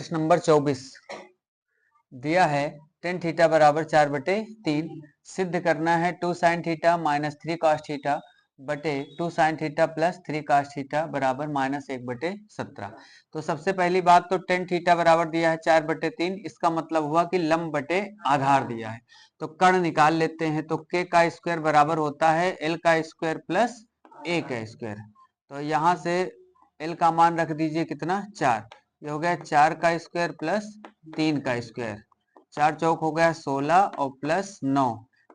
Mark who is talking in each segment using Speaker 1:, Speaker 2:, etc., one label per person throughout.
Speaker 1: प्रश्न नंबर 24 दिया है टेन थीटा बराबर 4/3 सिद्ध करना है 2 sin theta minus 3 cos theta बटे 2 sin theta plus 3 cos theta बराबर -1/17। तो सबसे पहली बात तो टेन थीटा बराबर दिया है 4/3, इसका मतलब हुआ कि लंब बटे आधार दिया है। तो कर्ण निकाल लेते हैं। तो k का स्क्वायर बराबर होता है l का स्क्वायर प्लस a का स्क्वायर। तो यहाँ से l का मान रख दीजिए कितना 4, ये हो गया 4 का स्क्वायर प्लस 3 का स्क्वायर, 4 चौक हो गया 16 और प्लस 9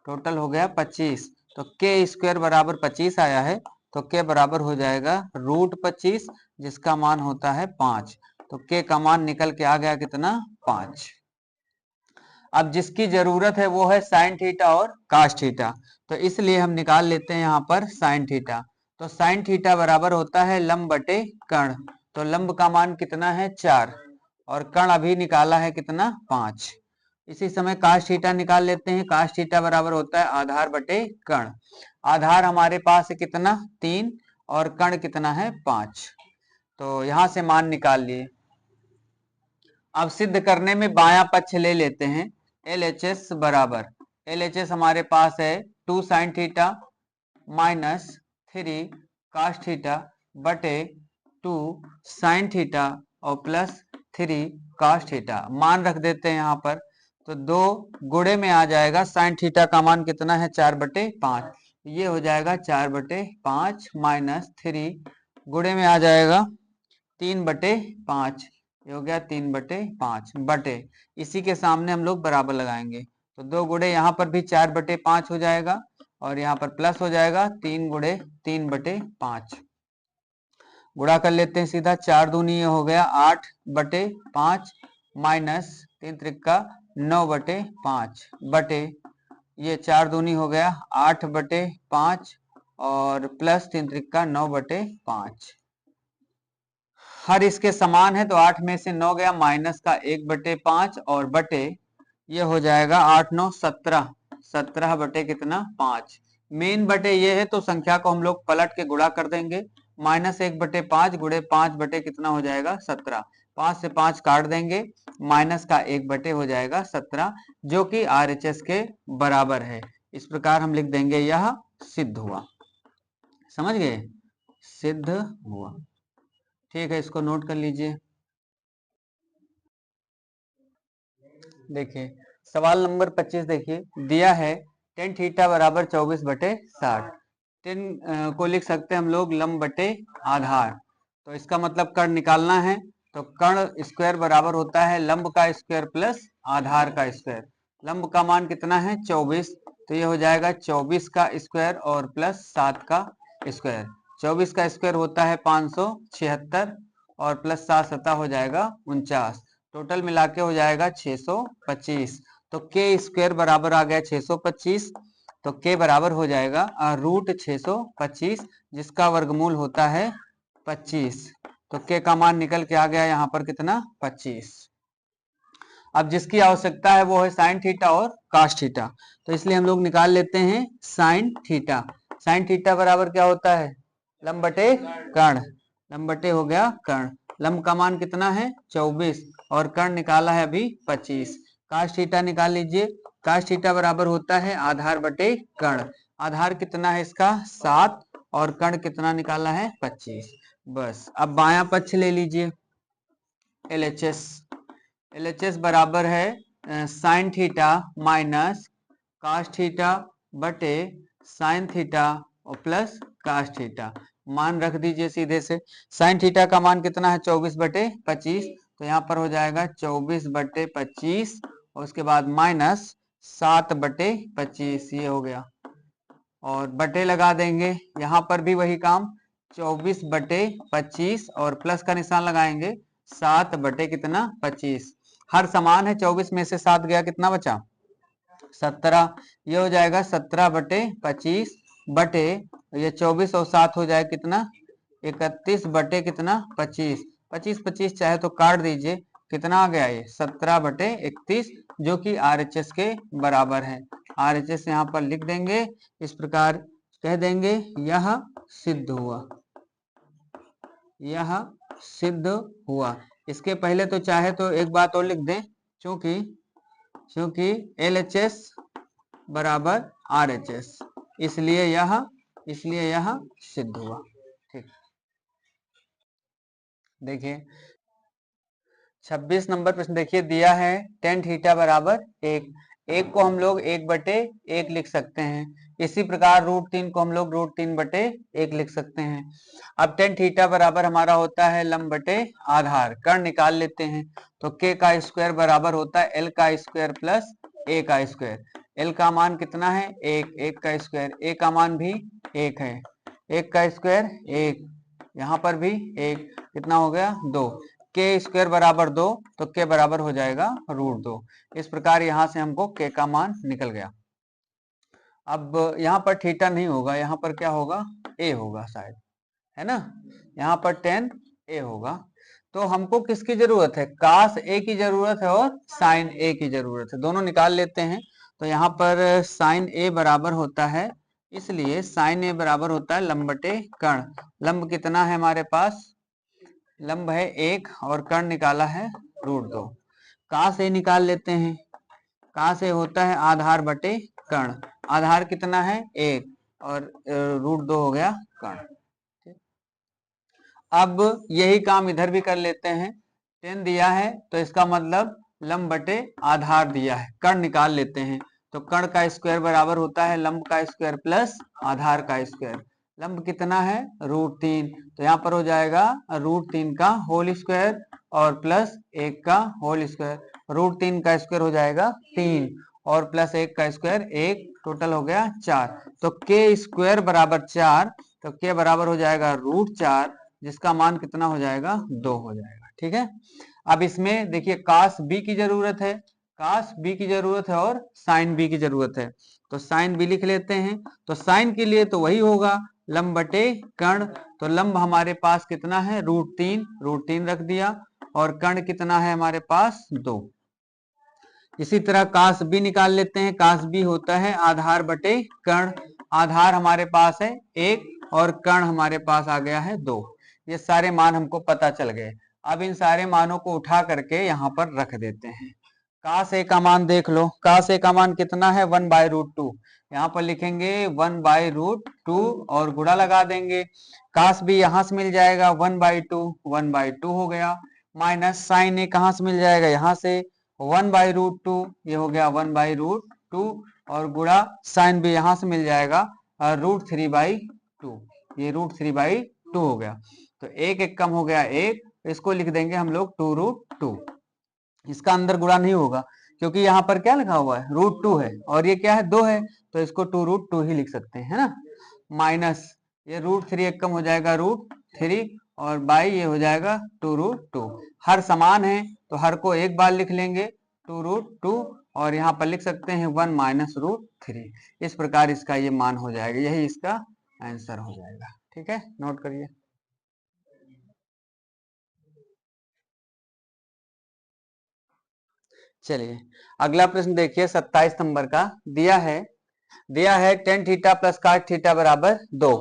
Speaker 1: टोटल हो गया 25। तो के स्क्वायर बराबर 25 आया है। तो के बराबर हो जाएगा √25 जिसका मान होता है 5। तो के का मान निकल के आ गया कितना 5। अब जिसकी जरूरत है वो है साइन थीटा और काश थीटा, तो इसलिए हम निकाल लेते हैं यहाँ पर साइन थीटा। तो साइन थीटा बराबर होता है लंब बटे कर्ण। तो लंब का मान कितना है 4 और कर्ण अभी निकाला है कितना 5। इसी समय काश थीटा निकाल लेते हैं। काश थीटा बराबर होता है आधार बटे कर्ण। आधार हमारे पास है कितना 3 और कर्ण कितना है 5। तो यहां से मान निकाल लिए। अब सिद्ध करने में बायां पक्ष ले लेते हैं। LHS बराबर LHS हमारे पास है 2 sin theta minus 3 cos theta बटे 2 sin थीटा और प्लस 3 cos थीटा। मान रख देते हैं यहाँ पर। तो 2 गुणे में आ जाएगा। साइन थीटा का मान कितना है 4/5, ये हो जाएगा 4/5 माइनस 3 गुणे में आ जाएगा 3/5, ये हो गया 3/5 बटे, इसी के सामने हम लोग बराबर लगाएंगे। तो 2 गुणे यहाँ पर भी 4/5 हो जाएगा और यहाँ पर प्लस हो जाएगा 3 गुणे 3/5। गुणा कर लेते हैं सीधा। 4 दूनी ये हो गया 8/5 माइनस 3 त्रिका 9/5 बटे, ये 4 दूनी हो गया 8/5 और प्लस 3 त्रिका 9/5। हर इसके समान है तो 8 में से 9 गया, माइनस का 1/5 और बटे, ये हो जाएगा 8 9 17, 17 बटे कितना 5। मेन बटे ये है तो संख्या को हम लोग पलट के गुणा कर देंगे। -1/5 गुणे 5 बटे कितना हो जाएगा 17, 5 से 5 काट देंगे, माइनस का 1 बटे हो जाएगा 17 जो कि RHS के बराबर है। इस प्रकार हम लिख देंगे यह सिद्ध हुआ। समझ गए, सिद्ध हुआ। ठीक है, इसको नोट कर लीजिए। देखिए सवाल नंबर 25 देखिए दिया है टेन थीटा बराबर 24/60। टेन को लिख सकते हैं हम लोग लंब बटे आधार। तो इसका मतलब कर्ण निकालना है। तो कर्ण स्क्वायर बराबर होता है लंब का स्क्वायर प्लस आधार का स्क्वायर। लंब का मान कितना है 24, तो ये हो जाएगा 24 का स्क्वायर और प्लस 7 का स्क्वायर। 24 का स्क्वायर होता है 576 और प्लस 7 सता हो जाएगा 49, टोटल मिला के हो जाएगा 625। तो के स्क्वायर बराबर आ गया 625। तो के बराबर हो जाएगा √625 जिसका वर्गमूल होता है 25। तो के का मान निकल के आ गया यहाँ पर कितना 25। अब जिसकी आवश्यकता है वो है साइन थीटा और काश थीटा। तो इसलिए हम लोग निकाल लेते हैं साइन थीटा। साइन थीटा बराबर क्या होता है लंब बटे कर्ण। लंब बटे हो गया कर्ण। लंब का मान कितना है 24 और कर्ण निकाला है अभी 25। काश थीटा निकाल लीजिए। काश थीटा बराबर होता है आधार बटे कर्ण। आधार कितना है इसका 7 और कर्ण कितना निकाला है 25। बस अब बायां पक्ष ले लीजिए। LHS बराबर है साइन थीटा माइनस काश थीटा बटे साइन थीटा और प्लस काश थीटा। मान रख दीजिए सीधे से। साइन थीटा का मान कितना है 24/25, तो यहाँ पर हो जाएगा 24/25 और उसके बाद माइनस 7/25, ये हो गया और बटे लगा देंगे। यहाँ पर भी वही काम 24/25 और प्लस का निशान लगाएंगे 7 बटे कितना 25। हर समान है, 24 में से 7 गया कितना बचा 17, ये हो जाएगा 17/25 बटे, ये 24 और 7 हो जाए कितना 31 बटे कितना 25। 25 25 चाहे तो काट दीजिए, कितना आ गया ये 17/31 जो कि RHS के बराबर है। RHS यहाँ पर लिख देंगे, इस प्रकार कह देंगे यह सिद्ध हुआ। यह सिद्ध हुआ। इसके पहले तो चाहे तो एक बात और लिख दें, क्योंकि LHS बराबर RHS, इसलिए यह सिद्ध हुआ। ठीक, देखिए 26 नंबर प्रश्न देखिए, दिया है tan थीटा बराबर 1 को हम लोग 1/1 लिख सकते हैं। इसी प्रकार √3 को हम लोग √3/1 लिख सकते हैं। अब tan थीटा बराबर हमारा होता है लंब बटे आधार, कर्ण निकाल लेते हैं। तो k का स्क्वायर बराबर होता है l का स्क्वायर प्लस a का स्क्वायर। l का मान कितना है 1 का स्क्वायर, a का मान भी 1 है, 1 का स्क्वायर 1, यहाँ पर भी 1, कितना हो गया 2। k स्क्वायर बराबर 2, तो k बराबर हो जाएगा √2। इस प्रकार यहां से हमको k का मान निकल गया। अब यहाँ पर थीटा नहीं होगा, यहाँ पर क्या होगा a होगा शायद, है ना, यहाँ पर tan a होगा। तो हमको किसकी जरूरत है, cos a की जरूरत है और sin a की जरूरत है, दोनों निकाल लेते हैं। तो यहाँ पर sin a बराबर होता है, इसलिए sin a बराबर होता है लंब बटे कर्ण। लंब कितना है हमारे पास, लंब है 1 और कर्ण निकाला है √2। cos a निकाल लेते हैं, cos a होता है आधार बटे कर्ण, आधार कितना है 1 और √2 हो गया कर्ण। अब यही काम इधर भी कर लेते हैं, tan दिया है तो इसका मतलब लंब बटे आधार दिया है, कर्ण निकाल लेते हैं। तो कर्ण का स्क्वायर बराबर होता है लंब का स्क्वायर प्लस आधार का स्क्वायर। लंब कितना है √3, तो यहाँ पर हो जाएगा √3 का होल स्क्वायर और प्लस 1 का होल स्क्वायर। √3 का स्क्वायर हो जाएगा 3 और प्लस 1 का स्क्वायर 1, टोटल हो गया 4। तो k स्क्वायर बराबर 4, तो k बराबर हो जाएगा √4, जिसका मान कितना हो जाएगा 2 हो जाएगा। ठीक है, अब इसमें देखिए cos b की जरूरत है, cos b की जरूरत है और sin b की जरूरत है, तो sin b लिख लेते हैं। तो sin के लिए तो वही होगा लंब बटे कर्ण, तो लंब हमारे पास कितना है √3 रख दिया और कर्ण कितना है हमारे पास 2। इसी तरह cos b निकाल लेते हैं, cos b होता है आधार बटे कर्ण, आधार हमारे पास है 1 और कर्ण हमारे पास आ गया है 2। ये सारे मान हमको पता चल गए। अब इन सारे मानों को उठा करके यहाँ पर रख देते हैं। cos a का मान देख लो, cos a का मान कितना है 1/√2, यहाँ पर लिखेंगे 1/√2 और गुणा लगा देंगे। cos b यहाँ से मिल जाएगा 1/2 हो गया, माइनस sin a कहाँ से मिल जाएगा, यहाँ से 1/√2, ये हो गया 1/√2 और गुणा sin b यहाँ से मिल जाएगा √3/2, ये √3/2 हो गया। तो एक कम हो गया 1, इसको लिख देंगे हम लोग 2√2। इसका अंदर गुणा नहीं होगा क्योंकि यहाँ पर क्या लिखा हुआ है √2 है और ये क्या है 2 है, तो इसको 2√2 ही लिख सकते हैं, है ना। माइनस ये √3 एक कम हो जाएगा √3 और बाई ये हो जाएगा 2√2। हर समान है तो हर को एक बार लिख लेंगे 2√2 और यहाँ पर लिख सकते हैं 1 - √3। इस प्रकार इसका ये मान हो जाएगा, यही इसका आंसर हो जाएगा। ठीक है, नोट करिए। चलिए अगला प्रश्न देखिए 27 नंबर का, दिया है tan theta plus cot theta बराबर 2।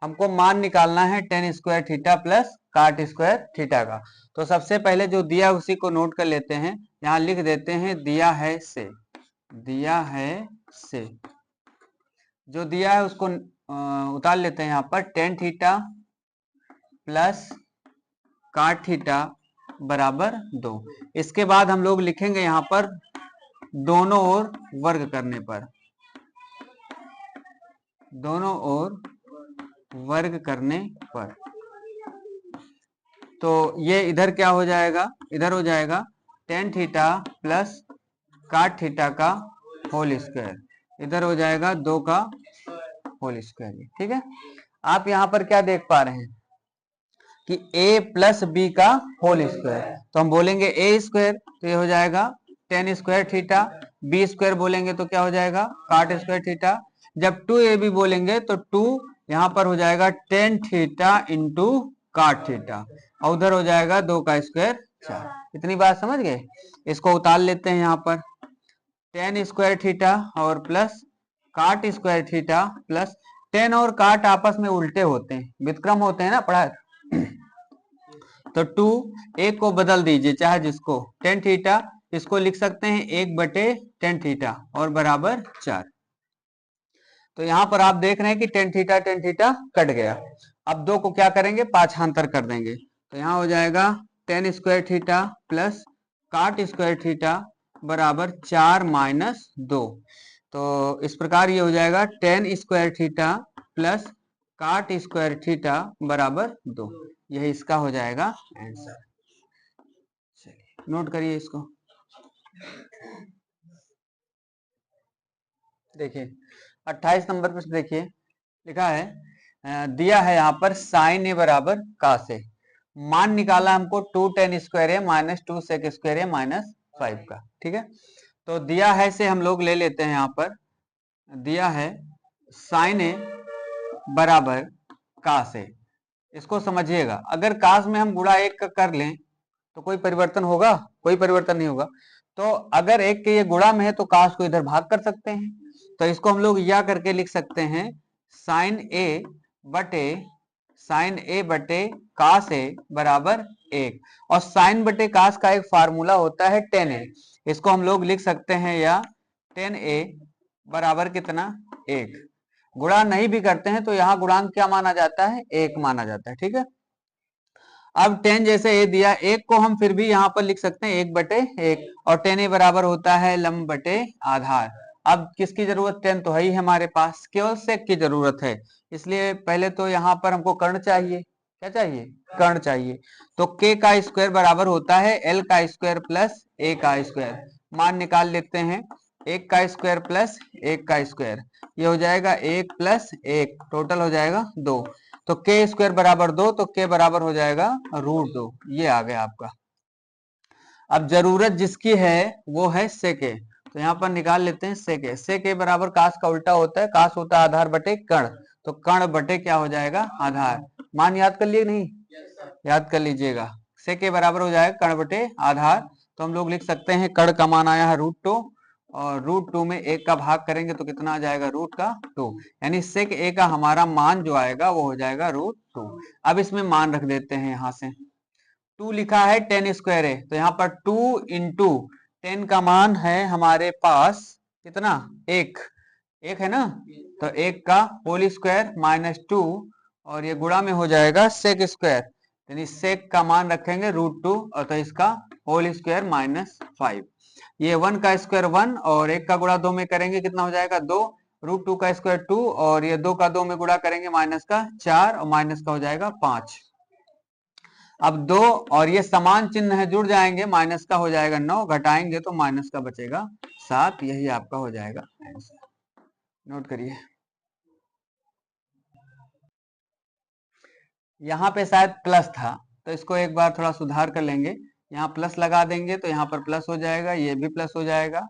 Speaker 1: हमको मान निकालना है tan square theta plus cot square theta का। तो सबसे पहले जो दिया उसी को नोट कर लेते हैं, यहाँ लिख देते हैं दिया है से, जो दिया है उसको उतार लेते हैं। यहाँ पर tan theta plus cot theta बराबर 2। इसके बाद हम लोग लिखेंगे यहाँ पर दोनों ओर वर्ग करने पर, तो ये इधर क्या हो जाएगा, इधर हो जाएगा tan theta plus cot theta का होल स्क्वायर, इधर हो जाएगा 2 का होल स्क्वायर। ठीक है, आप यहाँ पर क्या देख पा रहे हैं कि a प्लस बी का होल स्क्वायर, तो हम बोलेंगे a स्क्वायर, तो ये हो जाएगा tan square theta, b square बोलेंगे तो क्या हो जाएगा cot स्क्वायर थीटा। जब 2ab बोलेंगे तो 2 यहाँ पर हो जाएगा tan theta into cot theta और उधर हो जाएगा 2 का स्क्वायर 4। इतनी बात समझ गए। इसको उतार लेते हैं यहाँ पर tan स्क्वायर थीटा और plus cot square theta plus tan और cot आपस में उल्टे होते हैं, व्युत्क्रम होते हैं ना, पढ़ा तो 2 एक को बदल दीजिए चाहे जिसको, टेन थीटा इसको लिख सकते हैं 1/tan थीटा और बराबर 4। तो यहां पर आप देख रहे हैं कि टेन थीटा कट गया। अब 2 को क्या करेंगे, पाछांतर कर देंगे। तो यहाँ हो जाएगा टेन स्क्वायर थीटा प्लस काट स्क्वायर थीटा बराबर 4 माइनस 2। तो इस प्रकार ये हो जाएगा टेन स्क्वायर थीटा प्लस काट स्क्वायर थीटा बराबर 2। यही इसका हो जाएगा आंसर। चलिए नोट करिए इसको। देखिए 28 नंबर पर देखिए लिखा है, दिया है यहाँ पर साइन ए बराबर कास ए, मान निकाला हमको 2 tan स्क्वायर ए माइनस 2 सेक स्क्वायर ए माइनस 5 का। ठीक है, तो दिया है से हम लोग ले लेते हैं। यहाँ पर दिया है साइन ए बराबर कास ए, इसको समझिएगा। अगर कास में हम गुणा 1 का कर लें तो कोई परिवर्तन होगा? कोई परिवर्तन नहीं होगा। तो अगर 1 के ये गुणा में है तो कास को इधर भाग कर सकते हैं। तो इसको हम लोग या करके लिख सकते हैं साइन ए बटे कास ए बराबर 1। और साइन बटे कास का एक फार्मूला होता है tan a, इसको हम लोग लिख सकते हैं या tan a बराबर कितना 1। गुणा नहीं भी करते हैं तो यहाँ गुणांक क्या माना जाता है, 1 माना जाता है। ठीक है, अब tan जैसे a दिया, 1 को हम फिर भी यहाँ पर लिख सकते हैं 1/1 और tan a बराबर होता है लंब बटे आधार। अब किसकी जरूरत, tan तो है ही हमारे पास, केवल sec की जरूरत है। इसलिए पहले तो यहाँ पर हमको कर्ण चाहिए। क्या चाहिए, कर्ण चाहिए। तो k का स्क्वायर बराबर होता है l का स्क्वायर प्लस a का स्क्वायर। मान निकाल लेते हैं, 1 का स्क्वायर प्लस 1 का स्क्वायर, ये हो जाएगा 1 प्लस 1, टोटल हो जाएगा 2। तो k स्क्वायर बराबर 2, तो k बराबर हो जाएगा √2। ये आ गया आपका। अब जरूरत जिसकी है वो है sec a, तो यहाँ पर निकाल लेते हैं sec a। sec a बराबर कास का उल्टा होता है, कास होता है आधार बटे कर्ण, तो कर्ण बटे क्या हो जाएगा आधार। मान याद कर लिए नहीं, याद कर लीजिएगा। sec a बराबर हो जाएगा कर्ण बटे आधार। तो हम लोग लिख सकते हैं कर्ण का मान आया है √2 और √2 में 1 का भाग करेंगे तो कितना आ जाएगा √2, यानी sec a का हमारा मान जो आएगा वो हो जाएगा √2। अब इसमें मान रख देते हैं, यहाँ से 2 लिखा है tan स्क्वायर है, तो यहाँ पर 2 इंटू 10 का मान है हमारे पास कितना, 1 है ना, तो 1 का होल स्क्वायर माइनस 2 और ये गुणा में हो जाएगा सेक स्क्वायर, यानी सेक का मान रखेंगे √2 और तो इसका होल स्क्वायर माइनस 5। ये 1 का स्क्वायर 1 और 1 का गुणा 2 में करेंगे कितना हो जाएगा 2, √2 का स्क्वायर 2 और ये 2 का 2 में गुणा करेंगे माइनस का 4 और माइनस का हो जाएगा 5। अब 2 और ये समान चिन्ह है जुड़ जाएंगे, माइनस का हो जाएगा 9, घटाएंगे तो माइनस का बचेगा 7। यही आपका हो जाएगा आंसर। नोट करिए। यहाँ पे शायद प्लस था तो इसको एक बार थोड़ा सुधार कर लेंगे, यहाँ प्लस लगा देंगे तो यहाँ पर प्लस हो जाएगा, ये भी प्लस हो जाएगा।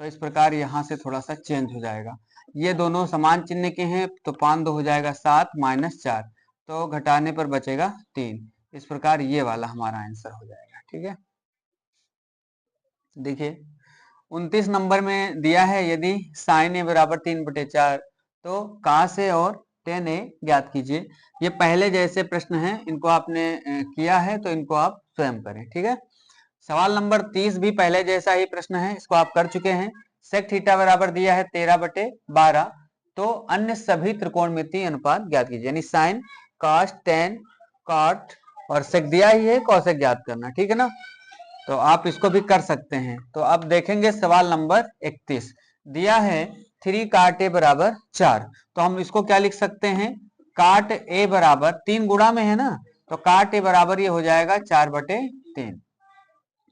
Speaker 1: तो इस प्रकार यहाँ से थोड़ा सा चेंज हो जाएगा। ये दोनों समान चिन्ह के हैं तो 5 2 हो जाएगा 7 माइनस 4, तो घटाने पर बचेगा 3। इस प्रकार ये वाला हमारा आंसर हो जाएगा। ठीक है, देखिए 29 नंबर में दिया है यदि साइन ए बराबर 3/4 तो कास ए और tan ए ज्ञात कीजिए। ये पहले जैसे प्रश्न हैं, इनको आपने किया है तो इनको आप स्वयं करें। ठीक है, सवाल नंबर 30 भी पहले जैसा ही प्रश्न है, इसको आप कर चुके हैं। सेक थीटा बराबर दिया है 13/12, तो अन्य सभी त्रिकोणमितीय अनुपात ज्ञात कीजिए, यानी साइन कॉस tan कॉट और सेक दिया ही है, कॉसेक ज्ञात करना। ठीक है ना, तो आप इसको भी कर सकते हैं। तो अब देखेंगे सवाल नंबर 31, दिया है 3 काट ए बराबर 4, तो हम इसको क्या लिख सकते हैं, काट ए बराबर 3 गुणा में है ना, तो काट ए बराबर ये हो जाएगा 4/3।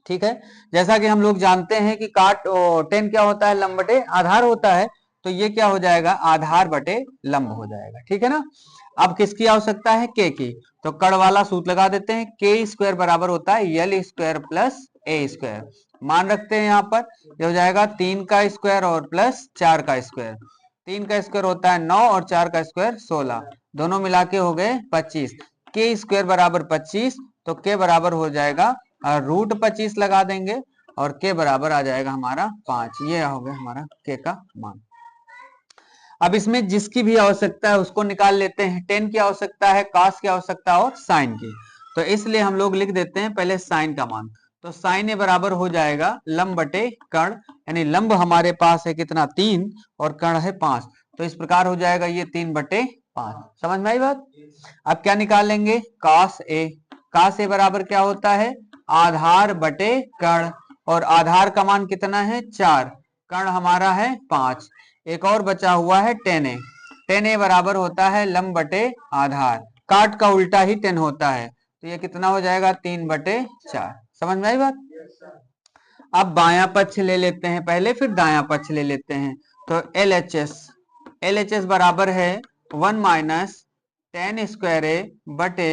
Speaker 1: ठीक है, जैसा कि हम लोग जानते हैं कि काट 10 क्या होता है, लंब बटे आधार होता है, तो ये क्या हो जाएगा आधार बटे लंब हो जाएगा। ठीक है ना, अब किसकी आवश्यकता है, के की, तो कड़ वाला सूत्र लगा देते हैं, के स्क्वायर बराबर होता है यल स्क्वायर प्लस ए स्क्वायर। मान रखते हैं यहाँ पर, ये हो जाएगा 3 का स्क्वायर और प्लस 4 का स्क्वायर। 3 का स्क्वायर होता है 9 और 4 का स्क्वायर 16, दोनों मिला के हो गए 25। के स्क्वायर बराबर 25, तो के बराबर हो जाएगा √25 लगा देंगे और के बराबर आ जाएगा हमारा 5। ये हो गया हमारा के का मान। अब इसमें जिसकी भी आवश्यकता है उसको निकाल लेते हैं, tan की आवश्यकता है, cos की आवश्यकता और sin की। तो इसलिए हम लोग लिख देते हैं पहले साइन का मान। तो साइन ए बराबर हो जाएगा लंब बटे कर्ण, यानी लंब हमारे पास है कितना 3 और कर्ण है 5, तो इस प्रकार हो जाएगा ये 3/5। समझ में आई बात? अब क्या निकालेंगे? cos ए। cos ए बराबर क्या होता है? आधार बटे कर्ण, और आधार का मान कितना है 4, कर्ण हमारा है 5। एक और बचा हुआ है tan ए। tan ए बराबर होता है लंब बटे आधार, काट का उल्टा ही tan होता है, तो ये कितना हो जाएगा 3/4। समझ में आई बात? अब बायां पक्ष ले लेते हैं पहले, फिर दायां पक्ष ले लेते हैं। तो LHS बराबर है 1 माइनस tan स्क्वायर ए बटे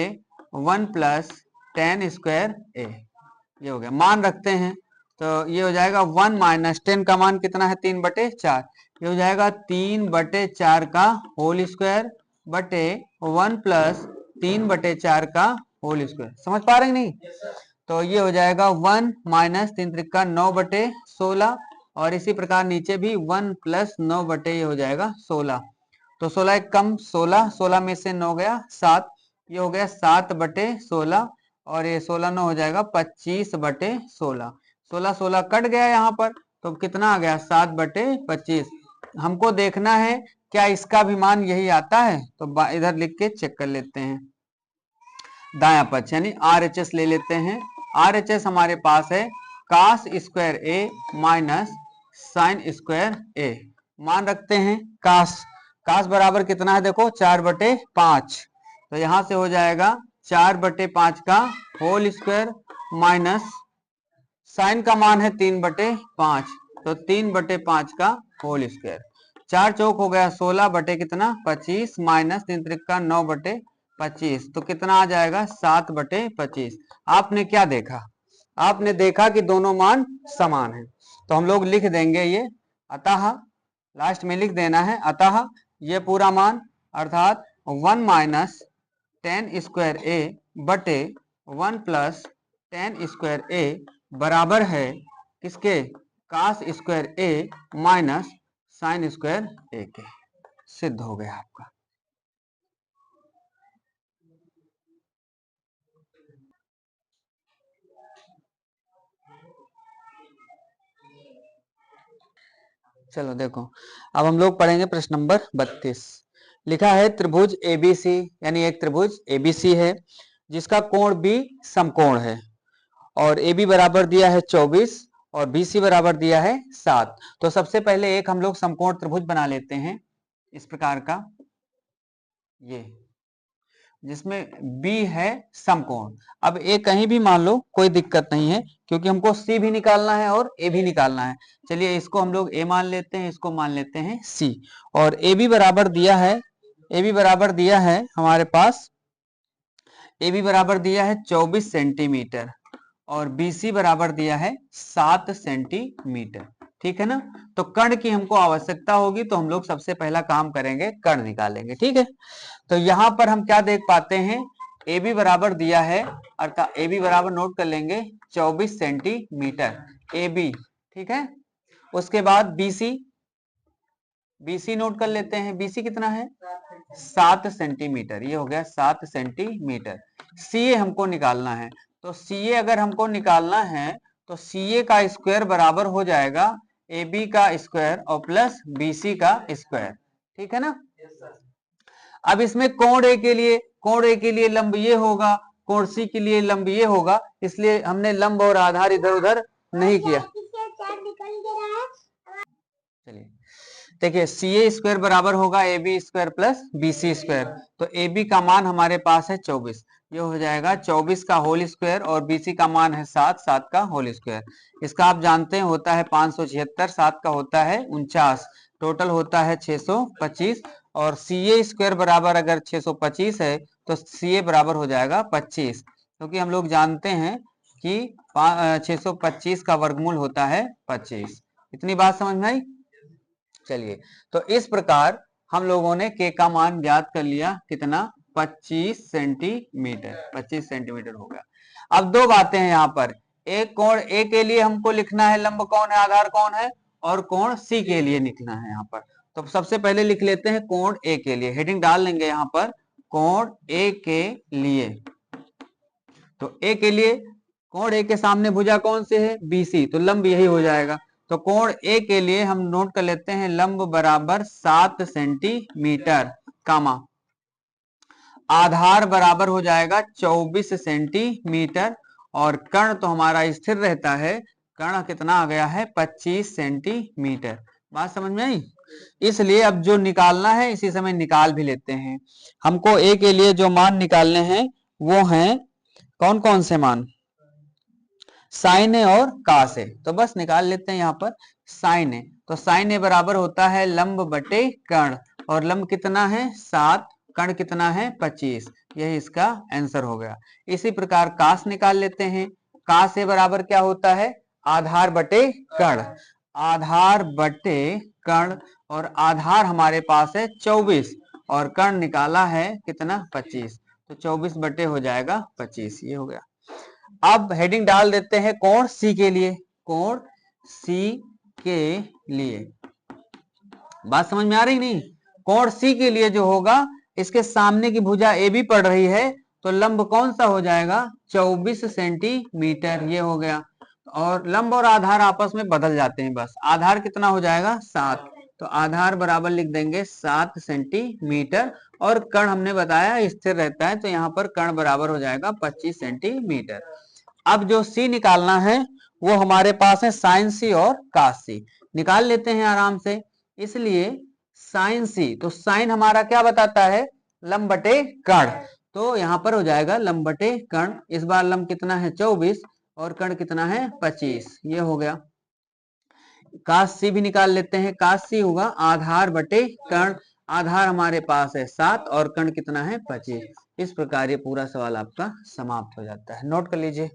Speaker 1: 1 प्लस tan स्क्वायर ए। ये हो गया, मान रखते हैं तो ये हो जाएगा 1 माइनस tan का मान कितना है 3/4, ये हो जाएगा 3/4 का होल स्क्वायर बटे 1 प्लस 3/4 का होल स्क्वायर। समझ पा रहे हैं नहीं? तो ये हो जाएगा 1 माइनस 3 त्रिका 9/16, और इसी प्रकार नीचे भी 1 प्लस 9 बटे ये हो जाएगा 16। तो 16 एक कम 16, 16 में से 9 गया 7, ये हो गया 7/16, और ये 16 9 हो जाएगा 25/16। 16 कट गया यहाँ पर, तो कितना आ गया 7/25। हमको देखना है क्या इसका भी मान यही आता है, तो इधर लिख के चेक कर लेते हैं। दायां पक्ष यानी RHS ले लेते हैं। RHS हमारे पास है cos स्क्वायर ए माइनस साइन स्क्वायर ए। मान रखते हैं cos बराबर कितना है देखो 4/5, तो यहां से हो जाएगा 4/5 का होल स्क्वायर माइनस साइन का मान है 3/5, तो 3/5 का होल स्क्वायर। 4 चौक हो गया 16 बटे कितना 25 माइनस 3 त्रिका 9/25, तो कितना आ जाएगा 7/25। आपने क्या देखा? आपने देखा कि दोनों मान समान है, तो हम लोग लिख देंगे ये अतः, लास्ट में लिख देना है अतः ये पूरा मान अर्थात 1 माइनस tan स्क्वायर ए बटे 1 प्लस tan स्क्वायर ए बराबर है किसके? cos स्क्वायर ए माइनस साइन स्क्वायर ए के। सिद्ध हो गया आपका। चलो देखो, अब हम लोग पढ़ेंगे प्रश्न नंबर 32। लिखा है त्रिभुज एबीसी, यानी एक त्रिभुज एबीसी है जिसका कोण बी समकोण है, और ए बी बराबर दिया है 24 और बी सी बराबर दिया है 7। तो सबसे पहले एक हम लोग समकोण त्रिभुज बना लेते हैं इस प्रकार का, ये जिसमें बी है समकोण। अब ए कहीं भी मान लो कोई दिक्कत नहीं है, क्योंकि हमको सी भी निकालना है और ए भी निकालना है। चलिए इसको हम लोग ए मान लेते हैं, इसको मान लेते हैं सी। और ए बी बराबर दिया है हमारे पास, ए बी बराबर दिया है 24 सेंटीमीटर, और BC बराबर दिया है 7 सेंटीमीटर। ठीक है ना? तो कर्ण की हमको आवश्यकता होगी, तो हम लोग सबसे पहला काम करेंगे कर्ण निकालेंगे। ठीक है, तो यहां पर हम क्या देख पाते हैं, AB बराबर दिया है, अर्थात AB बराबर नोट कर लेंगे 24 सेंटीमीटर AB। ठीक है, उसके बाद BC नोट कर लेते हैं, BC कितना है 7 सेंटीमीटर, ये हो गया 7 सेंटीमीटर। CA हमको निकालना है, तो CA अगर हमको निकालना है तो CA का स्क्वायर बराबर हो जाएगा AB का स्क्वायर और प्लस BC का स्क्वायर। ठीक है ना? अब इसमें कोण A के लिए लंब ये होगा, कोण C के लिए लंब ये होगा, इसलिए हमने लंब और आधार इधर उधर नहीं किया। चलिए देखिए, CA स्क्वायर बराबर होगा AB square plus BC square, तो AB का मान हमारे पास है 24, ये हो जाएगा 24 का होल स्क्वायर, और BC का मान है 7 का होल स्क्वायर। इसका आप जानते हैं होता है 576, 7 का होता है 49, टोटल होता है 625, और CA स्क्वायर बराबर अगर 625 है तो CA बराबर हो जाएगा 25, क्योंकि हम लोग जानते हैं कि 625 का वर्गमूल होता है 25। इतनी बात समझ में आई? चलिए, तो इस प्रकार हम लोगों ने के का मान ज्ञात कर लिया, कितना 25 सेंटीमीटर, 25 सेंटीमीटर हो गया। अब दो बातें हैं यहाँ पर, एक कोण ए के लिए हमको लिखना है लंब कौन है, आधार कौन है, और कोण सी के लिए लिखना है यहाँ पर। तो सबसे पहले लिख लेते हैं कोण ए के लिए, हेडिंग डाल लेंगे यहाँ पर कोण ए के लिए। तो ए के लिए कोण ए के सामने भुजा कौन से है, बीसी, तो लंब यही हो जाएगा। तो कोण ए के लिए हम नोट कर लेते हैं लंब बराबर 7 सेंटीमीटर, कामा आधार बराबर हो जाएगा 24 सेंटीमीटर, और कर्ण तो हमारा स्थिर रहता है, कर्ण कितना आ गया है 25 सेंटीमीटर। बात समझ में आई? इसलिए अब जो निकालना है इसी समय निकाल भी लेते हैं। हमको ए के लिए जो मान निकालने हैं वो हैं कौन कौन से मान, साइन ए और कास ए, तो बस निकाल लेते हैं यहाँ पर साइन ए। तो साइन ए बराबर होता है लंब बटे कर्ण, और लंब कितना है 7, कर्ण कितना है 25, यही इसका आंसर हो गया। इसी प्रकार कास निकाल लेते हैं। कास ए बराबर क्या होता है, आधार बटे कर्ण, आधार बटे कर्ण, और आधार हमारे पास है 24 और कर्ण निकाला है कितना 25, तो 24 बटे हो जाएगा 25, ये हो गया। अब हेडिंग डाल देते हैं कोण सी के लिए, कोण सी के लिए। बात समझ में आ रही नहीं? कोण सी के लिए जो होगा, इसके सामने की भुजा ए भी पड़ रही है, तो लंब कौन सा हो जाएगा 24 सेंटीमीटर, ये हो गया। और लंब और आधार आपस में बदल जाते हैं, बस आधार कितना हो जाएगा 7, तो आधार बराबर लिख देंगे 7 सेंटीमीटर, और कर्ण हमने बताया स्थिर रहता है, तो यहाँ पर कर्ण बराबर हो जाएगा 25 सेंटीमीटर। अब जो सी निकालना है वो हमारे पास है साइन सी और कास सी, निकाल लेते हैं आराम से। इसलिए साइन सी, तो साइन हमारा क्या बताता है, लंब बटे कर्ण, तो यहाँ पर हो जाएगा लंब बटे कर्ण। इस बार लंब कितना है 24 और कर्ण कितना है 25, ये हो गया। कास सी भी निकाल लेते हैं। कास सी होगा आधार बटे कर्ण, आधार हमारे पास है 7 और कर्ण कितना है 25। इस प्रकार ये पूरा सवाल आपका समाप्त हो जाता है। नोट कर लीजिए।